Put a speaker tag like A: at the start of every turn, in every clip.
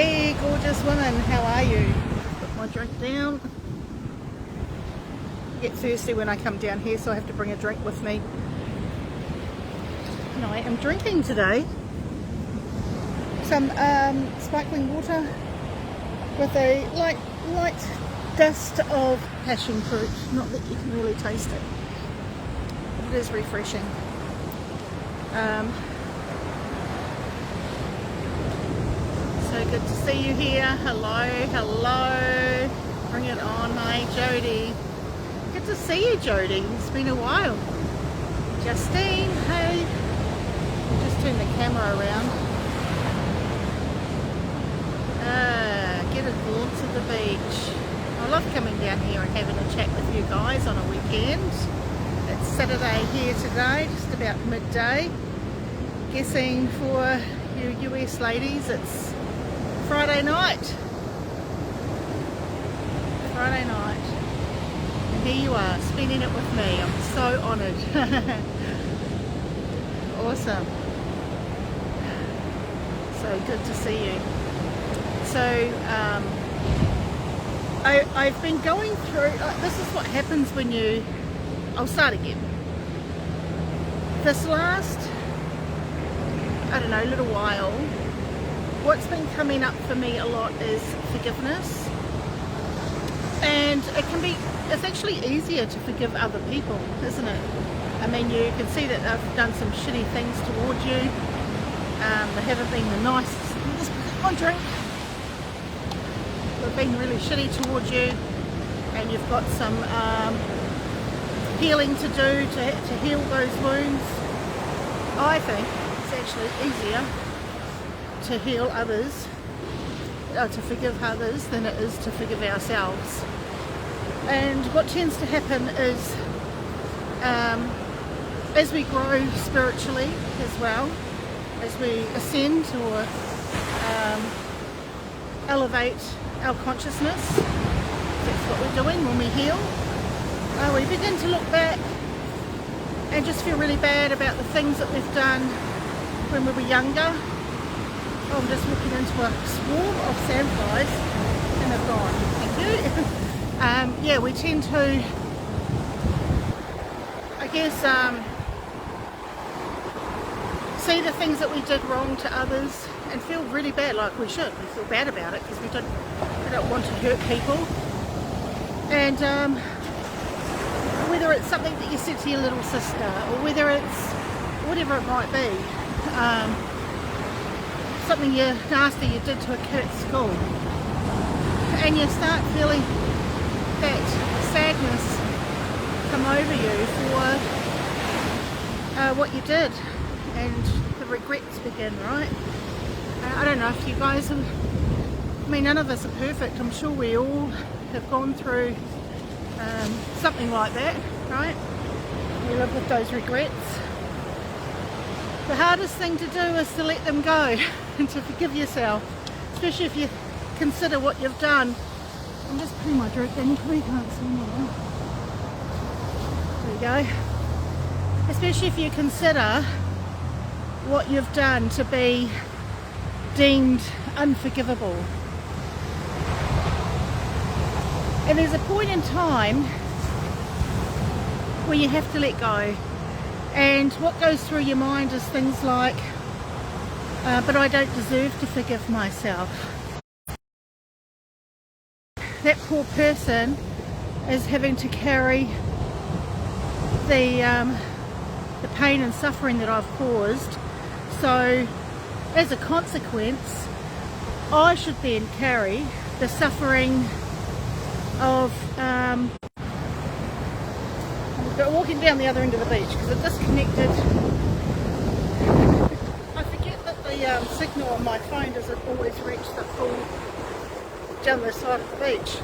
A: Hey gorgeous woman, how are you? Put my drink down. I get thirsty when I come down here, so I have to bring a drink with me. And I am drinking today some sparkling water with a light dust of passion fruit. Not that you can really taste it, but it is refreshing. So good to see you here. Hello. Bring it on. Hi, Jody. Good to see you, Jody. It's been a while. Justine, hey. Just turn the camera around. Get a glimpse of the beach. I love coming down here and having a chat with you guys on a weekend. It's Saturday here today, just about midday. Guessing for you US ladies, it's Friday night. And here you are, spending it with me. I'm so honoured. Awesome. So good to see you. So I've been going through, this is what happens when you, I'll start again. This last, I don't know, little while, what's been coming up for me a lot is forgiveness. And it's actually easier to forgive other people, isn't it? I mean, you can see that they've done some shitty things towards you. They haven't been the nicest. Just put my drink. They've been really shitty towards you, and you've got some healing to do to heal those wounds. I think it's actually easier to heal others, to forgive others, than it is to forgive ourselves. And what tends to happen is, as we grow spiritually as well, as we ascend or elevate our consciousness, that's what we're doing when we heal, we begin to look back and just feel really bad about the things that we've done when we were younger. Oh, I'm just walking into a swarm of sandflies and they've gone. Thank you. Yeah, we tend to, I guess, see the things that we did wrong to others and feel really bad, like we should. We feel bad about it because we don't want to hurt people. And whether it's something that you said to your little sister, or whether it's whatever it might be, something nasty you did to a kid at school, and you start feeling that sadness come over you for what you did, and the regrets begin, right? I don't know if you guys have, I mean, none of us are perfect. I'm sure we all have gone through something like that, right? We live with those regrets. The hardest thing to do is to let them go and to forgive yourself, especially if you consider what you've done. I'm just putting my drink in, you probably can't see me now. There you go. Especially if you consider what you've done to be deemed unforgivable. And there's a point in time where you have to let go. And what goes through your mind is things like, but I don't deserve to forgive myself. That poor person is having to carry the pain and suffering that I've caused. So as a consequence, I should then carry the suffering of walking down the other end of the beach because it disconnected. I forget that the signal on my phone doesn't always reach the full down the side of the beach.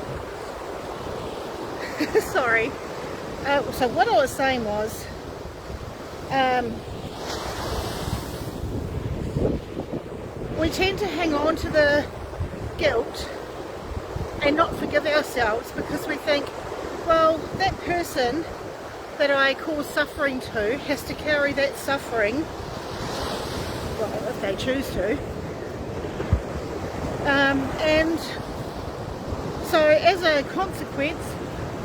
A: Sorry. So what I was saying was, we tend to hang on to the guilt and not forgive ourselves because we think, well, that person that I cause suffering to has to carry that suffering, well, if they choose to, And so as a consequence,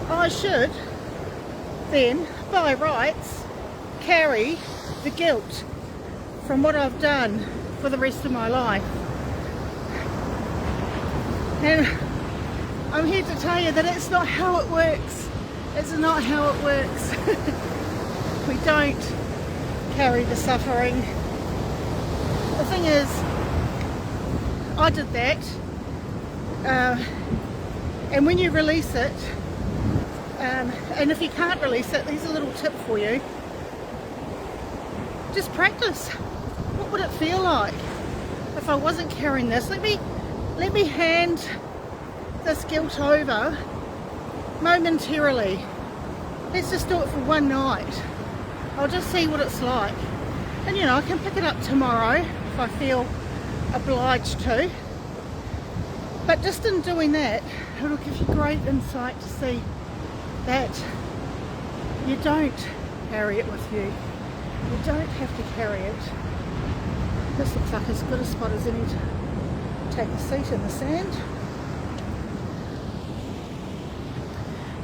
A: I should then, by rights, carry the guilt from what I've done for the rest of my life. And I'm here to tell you that it's not how it works. It's not how it works. We don't carry the suffering. The thing is, I did that, and when you release it, and if you can't release it, here's a little tip for you. Just practice. What would it feel like if I wasn't carrying this? Let me hand this guilt over momentarily. Let's just do it for one night. I'll just see what it's like. And I can pick it up tomorrow if I feel obliged to. But just in doing that, it'll give you great insight to see that you don't carry it with you. You don't have to carry it. This looks like as good a spot as any to take a seat in the sand.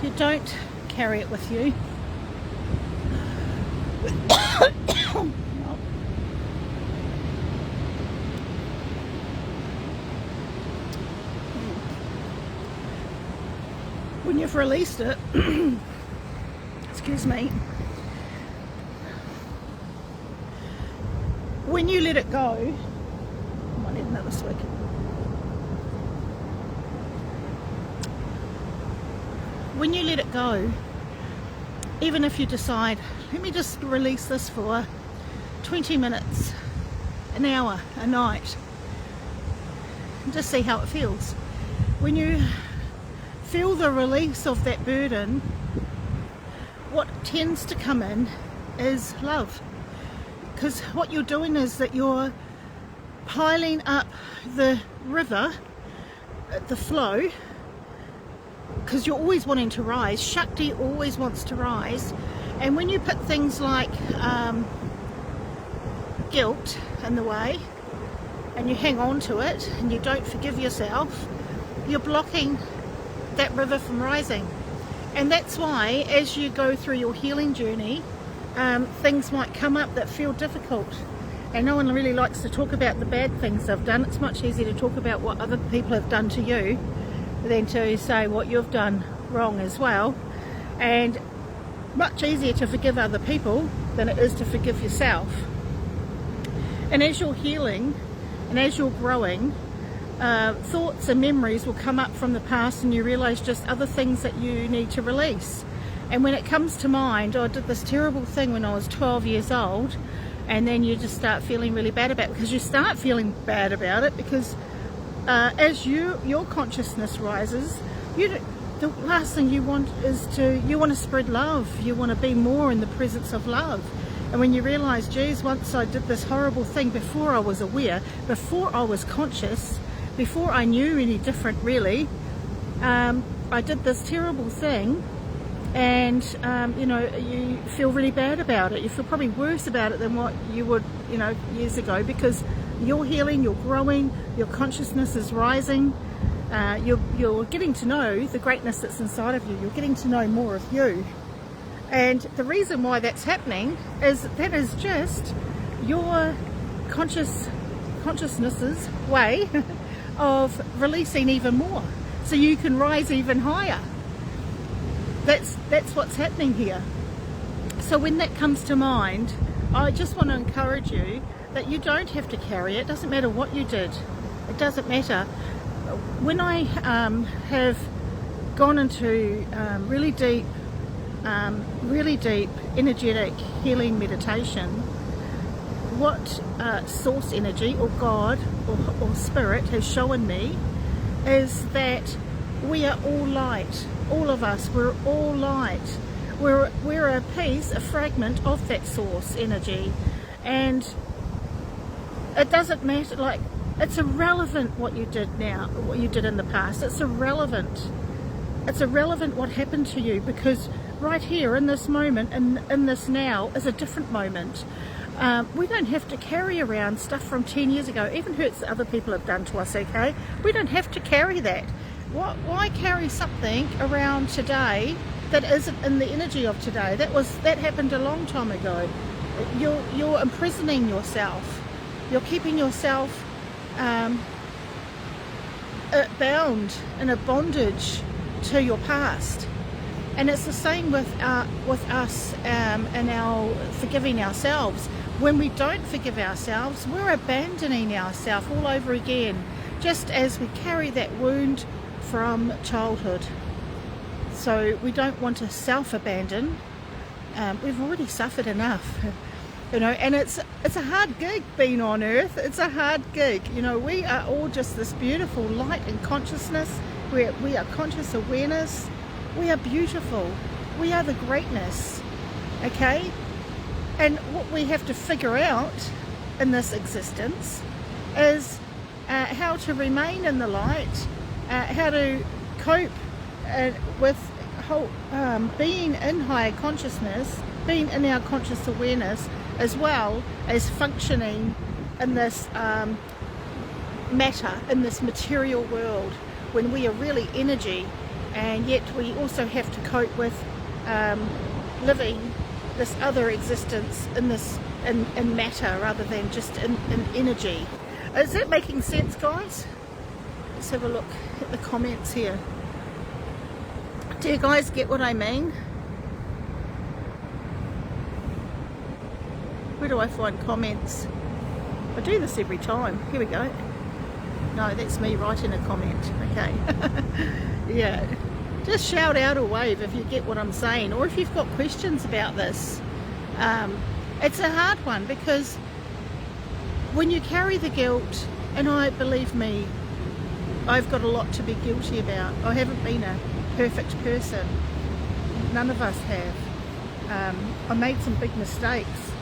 A: You don't carry it with you. When you've released it, excuse me, when you let it go, I might need another swig. When you let it go, even if you decide, let me just release this for 20 minutes, an hour, a night, and just see how it feels. When you feel the release of that burden, what tends to come in is love. Because what you're doing is that you're piling up the river, the flow, because you're always wanting to rise. Shakti always wants to rise. And when you put things like guilt in the way, and you hang on to it, and you don't forgive yourself, you're blocking that river from rising. And that's why as you go through your healing journey, things might come up that feel difficult, and no one really likes to talk about the bad things they've done. It's much easier to talk about what other people have done to you than to say what you've done wrong as well, and much easier to forgive other people than it is to forgive yourself. And as you're healing and as you're growing, thoughts and memories will come up from the past, and you realize just other things that you need to release. And when it comes to mind, I did this terrible thing when I was 12 years old, and then you just start feeling really bad about it, because you start feeling bad about it because as your consciousness rises, the last thing you want is you want to spread love. You want to be more in the presence of love. And when you realize, geez, once I did this horrible thing before I was aware, before I was conscious, before I knew any different really, I did this terrible thing, and you feel really bad about it. You feel probably worse about it than what you would years ago, because you're healing, you're growing, your consciousness is rising, you're getting to know the greatness that's inside of you, you're getting to know more of you. And the reason why that's happening is that is just your consciousness's way of releasing even more, so you can rise even higher. That's what's happening here. So when that comes to mind, I just want to encourage you that you don't have to carry it. It doesn't matter what you did. It doesn't matter. When I have gone into really deep energetic healing meditation, what source energy or God or spirit has shown me is that we are all light. All of us, we're all light. We're a piece, a fragment of that source energy, and it doesn't matter. Like, it's irrelevant what you did now, what you did in the past. It's irrelevant. It's irrelevant what happened to you, because right here in this moment and in this now is a different moment. We don't have to carry around stuff from 10 years ago, even hurts that other people have done to us, okay? We don't have to carry that. Why carry something around today that isn't in the energy of today? That happened a long time ago. You're imprisoning yourself. You're keeping yourself bound in a bondage to your past. And it's the same with us and our forgiving ourselves. When we don't forgive ourselves, we're abandoning ourselves all over again, just as we carry that wound from childhood. So we don't want to self-abandon. We've already suffered enough, you know, and it's a hard gig being on earth. It's a hard gig, you know. We are all just this beautiful light and consciousness. We are conscious awareness. We are beautiful. We are the greatness, okay? And what we have to figure out in this existence is how to remain in the light, how to cope with being in higher consciousness, being in our conscious awareness, as well as functioning in this matter, in this material world, when we are really energy. And yet we also have to cope with living this other existence in matter rather than just in energy. Is that making sense, guys? Let's have a look at the comments here. Do you guys get what I mean? Where do I find comments? I do this every time. Here we go. No, that's me writing a comment. Okay. Yeah, just shout out or wave if you get what I'm saying, or if you've got questions about this. It's a hard one, because when you carry the guilt, and believe me, I've got a lot to be guilty about. I haven't been a perfect person. None of us have. I made some big mistakes.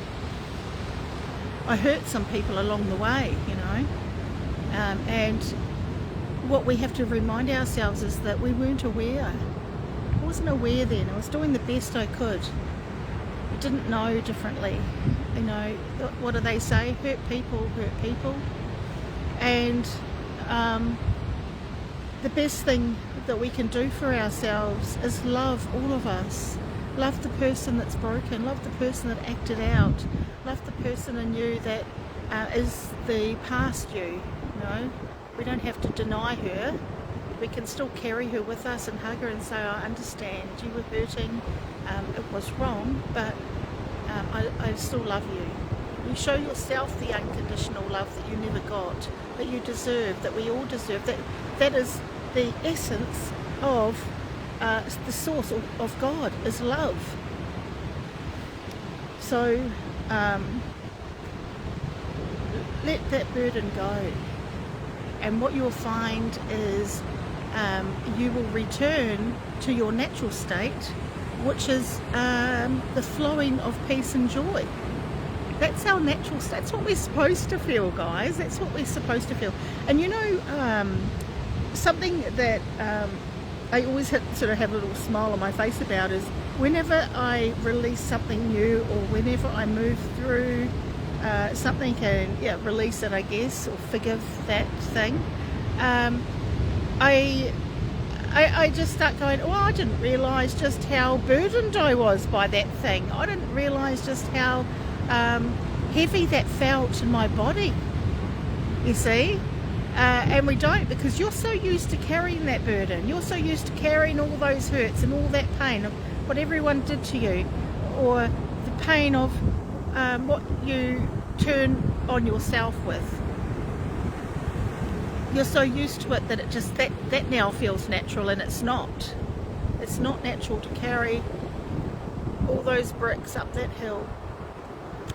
A: I hurt some people along the way, you know, and what we have to remind ourselves is that we weren't aware. I wasn't aware then. I was doing the best I could. I didn't know differently. You know, what do they say? Hurt people hurt people. And the best thing that we can do for ourselves is love all of us. Love the person that's broken. Love the person that acted out. Love the person in you that is the past you, you know. We don't have to deny her. We can still carry her with us and hug her and say, I understand, you were hurting, it was wrong, but I still love you. You show yourself the unconditional love that you never got, that you deserve, that we all deserve. That is the essence of the source of God, is love. So let that burden go. And what you'll find is you will return to your natural state, which is the flowing of peace and joy. That's our natural state. That's what we're supposed to feel, guys. That's what we're supposed to feel. And you know, something that I always sort of have a little smile on my face about is whenever I release something new, or whenever I move through something, and release it, I guess, or forgive that thing, I just start going, oh, I didn't realise just how burdened I was by that thing. I didn't realise just how heavy that felt in my body, you see. And we don't, because you're so used to carrying that burden. You're so used to carrying all those hurts and all that pain of what everyone did to you, or the pain of what you turn on yourself with. You're so used to it that it just that now feels natural, and it's not. It's not natural to carry all those bricks up that hill,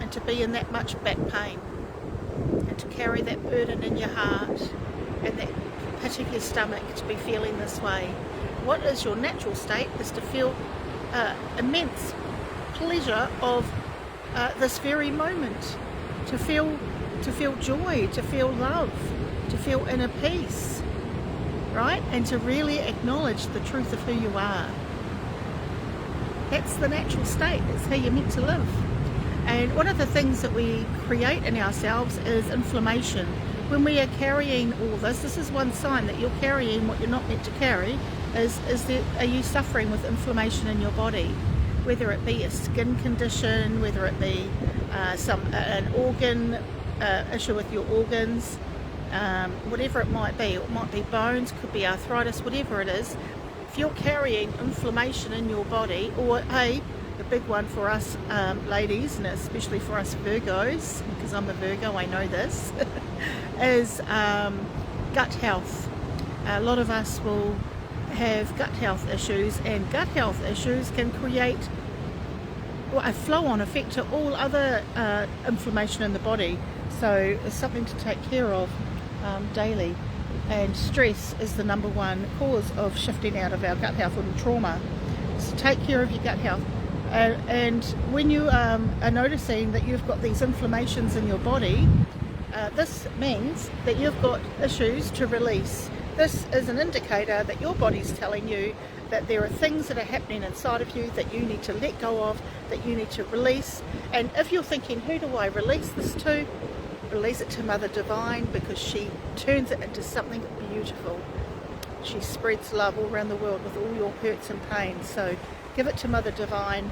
A: and to be in that much back pain, and to carry that burden in your heart and that pit of your stomach, to be feeling this way. What is your natural state is to feel immense pleasure of this very moment, to feel joy, to feel love, to feel inner peace, right? And to really acknowledge the truth of who you are. That's the natural state. That's how you're meant to live. And one of the things that we create in ourselves is inflammation. When we are carrying all this is one sign that you're carrying what you're not meant to carry. Are you suffering with inflammation in your body? Whether it be a skin condition, whether it be an organ issue with your organs, whatever it might be. It might be bones, could be arthritis, whatever it is. If you're carrying inflammation in your body, or the big one for us ladies, and especially for us Virgos, because I'm a Virgo, I know this, is gut health. A lot of us will have gut health issues, and gut health issues can create a flow-on effect to all other inflammation in the body. So it's something to take care of daily. And stress is the number one cause of shifting out of our gut health and trauma. So take care of your gut health. And when you are noticing that you've got these inflammations in your body, this means that you've got issues to release. This is an indicator that your body's telling you that there are things that are happening inside of you that you need to let go of, that you need to release. And if you're thinking, who do I release this to? Release it to Mother Divine, because she turns it into something beautiful. She spreads love all around the world with all your hurts and pains. So give it to Mother Divine.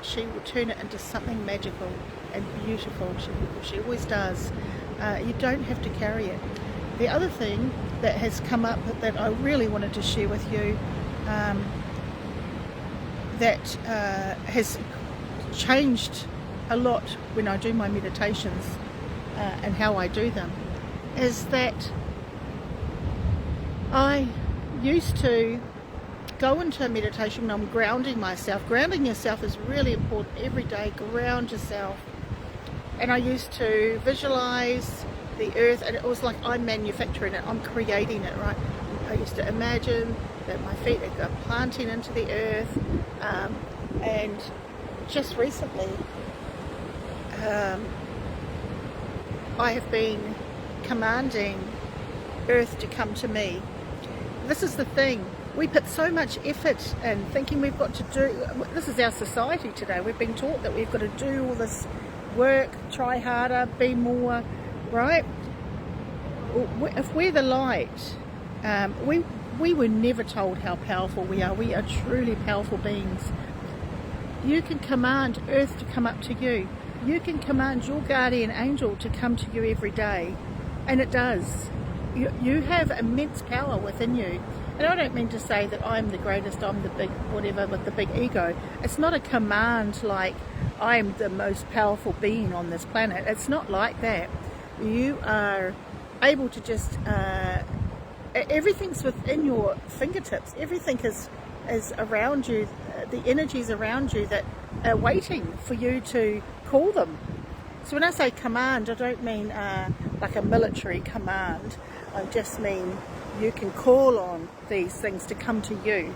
A: She will turn it into something magical and beautiful. She always does. You don't have to carry it. The other thing that has come up that I really wanted to share with you, that has changed a lot when I do my meditations and how I do them, is that I used to go into a meditation when I'm grounding myself. Grounding yourself is really important. Every day, ground yourself. And I used to visualize the earth, and it was like I'm manufacturing it, I'm creating it, right? I used to imagine that my feet are planting into the earth, and just recently I have been commanding earth to come to me. This is the thing, we put so much effort in thinking we've got to do, this is our society today, we've been taught that we've got to do all this work, try harder, be more, right? If we're the light, we were never told how powerful we are. We are truly powerful beings. You can command earth to come up to you. You can command your guardian angel to come to you every day, and it does. You have immense power within you. And I don't mean to say that I'm the greatest, I'm the big whatever with the big ego. It's not a command like I'm the most powerful being on this planet. It's not like that. You are able to just everything's within your fingertips. Everything is around you. The energies around you that are waiting for you to call them. So when I say command, I don't mean like a military command. I just mean you can call on these things to come to you.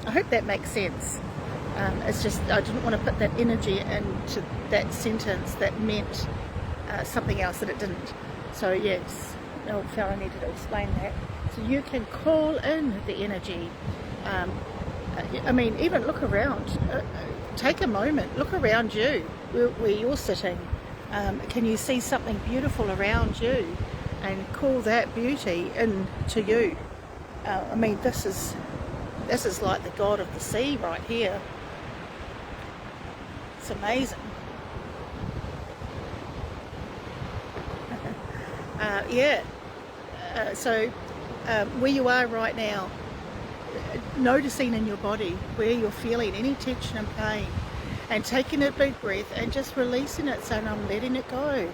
A: I hope that makes sense. It's just I didn't want to put that energy into that sentence that meant something else that it didn't. So yes, I felt I needed to explain that. So you can call in the energy. I mean, even look around. Take a moment. Look around you, where you're sitting. Can you see something beautiful around you? And call that beauty into you. I mean, this is like the God of the sea right here. It's amazing. So where you are right now, noticing in your body where you're feeling any tension and pain, and taking a big breath and just releasing it, saying I'm letting it go.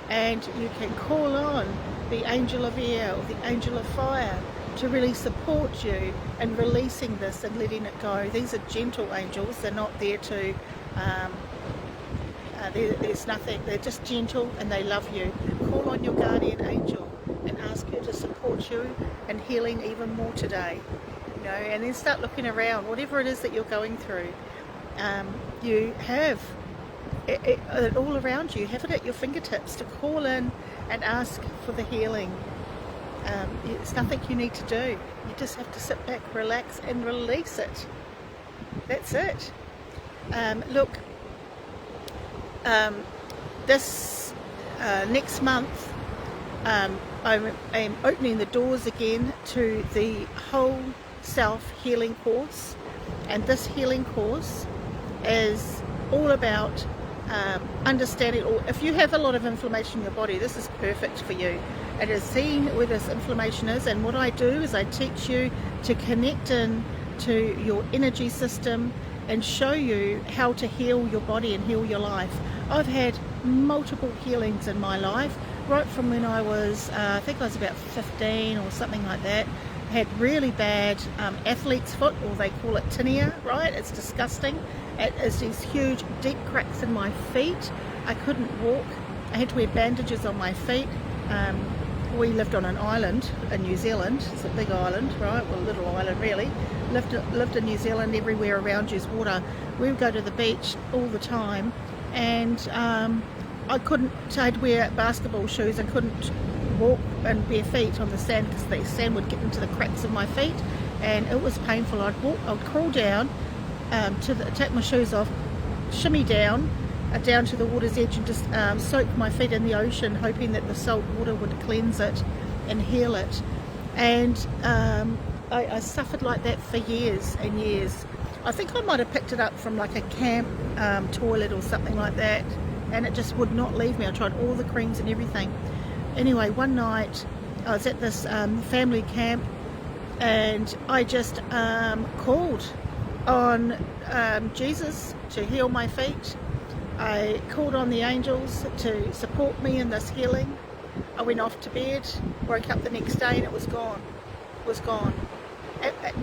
A: And you can call on the angel of air or the angel of fire to really support you in releasing this and letting it go. These are gentle angels. They're not there to there's nothing, they're just gentle and they love you. Call on your guardian angel and ask her to support you in healing even more today, you know. And then start looking around, whatever it is that you're going through. You have it all around you. Have it at your fingertips to call in and ask for the healing. It's nothing you need to do. You just have to sit back, relax and release it. That's it. Look, This next month, I'm opening the doors again to the whole self healing course, and this healing course is all about understanding, or if you have a lot of inflammation in your body, this is perfect for you. It is seeing where this inflammation is, and what I do is I teach you to connect in to your energy system and show you how to heal your body and heal your life. I've had multiple healings in my life, right from when I was, I think I was about 15 or something like that. I had really bad athlete's foot, or they call it tinea, right? It's disgusting. It is these huge deep cracks in my feet. I couldn't walk. I had to wear bandages on my feet. We lived on an island in New Zealand. It's a big island, right? Well, a little island really. Lived in New Zealand. Everywhere around you's water. We would go to the beach all the time, and I couldn't. I'd wear basketball shoes. I couldn't walk in bare feet on the sand because the sand would get into the cracks of my feet, and it was painful. I'd crawl down take my shoes off, shimmy down to the water's edge, and just soak my feet in the ocean, hoping that the salt water would cleanse it and heal it. And I suffered like that for years and years. I think I might have picked it up from like a camp toilet or something like that, and it just would not leave me. I tried all the creams and everything. Anyway, one night I was at this family camp, and I just called on Jesus to heal my feet. I called on the angels to support me in this healing. I went off to bed, woke up the next day, and it was gone. It was gone.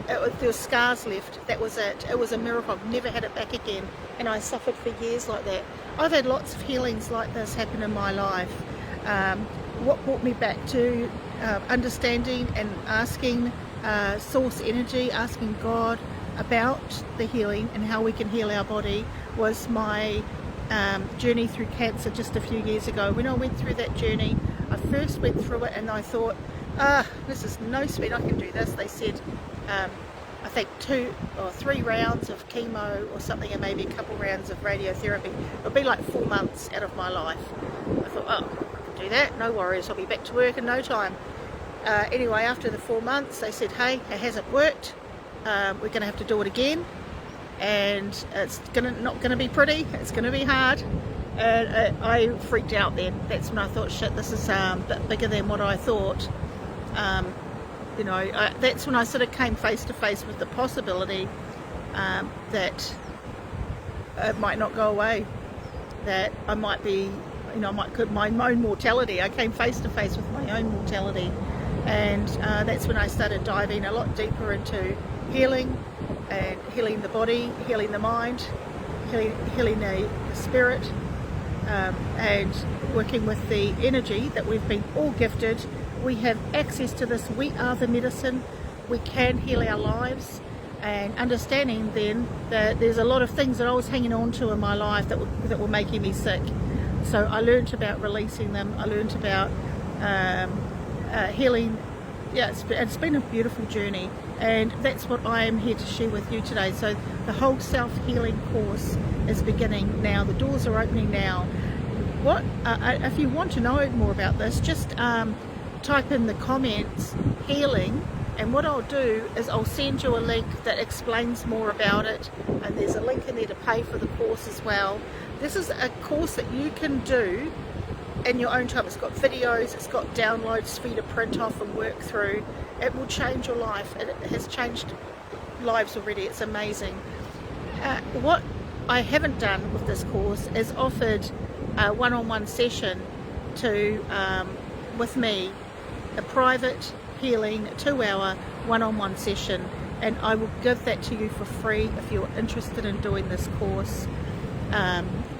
A: There were scars left. That was it. It was a miracle. I've never had it back again, and I suffered for years like that. I've had lots of healings like this happen in my life. What brought me back to understanding and asking source energy, asking God about the healing and how we can heal our body, was my journey through cancer just a few years ago. When I went through that journey, I first went through it and I thought, this is no sweat, I can do this. They said I think 2 or 3 rounds of chemo or something, and maybe a couple rounds of radiotherapy. It'll be like 4 months out of my life. I thought, I can do that, no worries, I'll be back to work in no time. Anyway, after the 4 months, they said, hey, it hasn't worked. We're going to have to do it again, and it's not going to be pretty. It's going to be hard. And I freaked out then. That's when I thought, shit, this is a bit bigger than what I thought. That's when I sort of came face to face with the possibility that it might not go away, that I might be, my own mortality. I came face to face with my own mortality, and that's when I started diving a lot deeper into healing, and healing the body, healing the mind, healing the spirit, and working with the energy that we've been all gifted. We have access to this. We are the medicine. We can heal our lives, and understanding then that there's a lot of things that I was hanging on to in my life that were making me sick. So I learned about releasing them. I learned about healing. Yeah, it's been a beautiful journey, and that's what I am here to share with you today. So the whole self-healing course is beginning now. The doors are opening now. If you want to know more about this, just type in the comments healing, and what I'll do is I'll send you a link that explains more about it, and there's a link in there to pay for the course as well. This is a course that you can do in your own time. It's got videos, it's got downloads for you to print off and work through. It will change your life. It has changed lives already. It's amazing. What I haven't done with this course is offered a one-on-one session with me, a private healing 2-hour one-on-one session, and I will give that to you for free if you're interested in doing this course.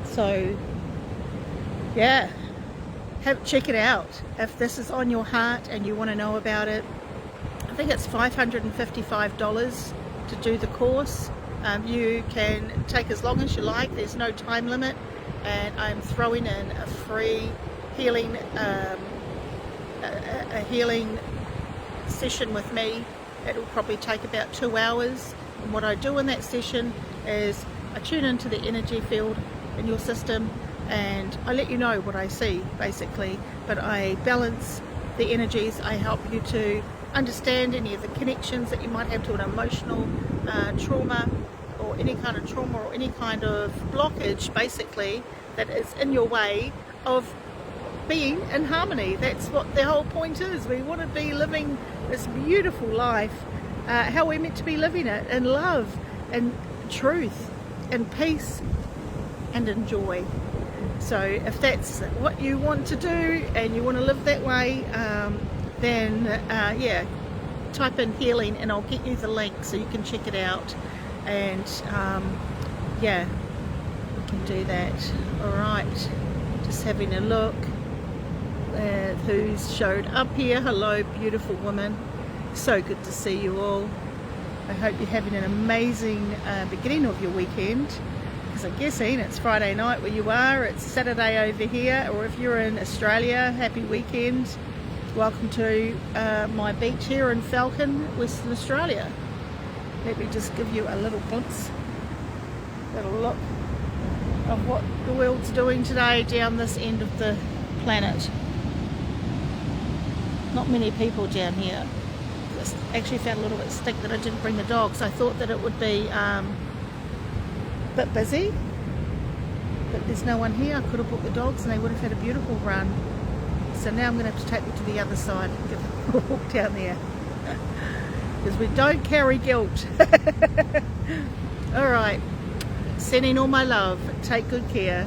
A: So yeah, check it out if this is on your heart and you want to know about it. I think it's $555 to do the course. You can take as long as you like. There's no time limit, and I'm throwing in a free healing a healing session with me. It'll probably take about 2 hours, and what I do in that session is I tune into the energy field in your system, and I let you know what I see basically, but I balance the energies. I help you to understand any of the connections that you might have to an emotional trauma, or any kind of trauma, or any kind of blockage basically that is in your way of being in harmony. That's what the whole point is. We want to be living this beautiful life, how we're meant to be living it, in love and truth and peace and in joy. So if that's what you want to do and you want to live that way, then yeah, type in healing and I'll get you the link so you can check it out. And yeah, we can do that. Alright, just having a look who's showed up here. Hello, beautiful woman. So good to see you all. I hope you're having an amazing beginning of your weekend, because I guess it's Friday night where you are, it's Saturday over here, or if you're in Australia, happy weekend. Welcome to my beach here in Falcon, Western Australia. Let me just give you a little glimpse, little look of what the world's doing today down this end of the planet. Not many people down here. Actually found a little bit stink that I didn't bring the dogs. I thought that it would be a bit busy, but there's no one here. I could have brought the dogs and they would have had a beautiful run. So now I'm going to have to take them to the other side and give them a walk down there, because we don't carry guilt. Alright, sending all my love. Take good care.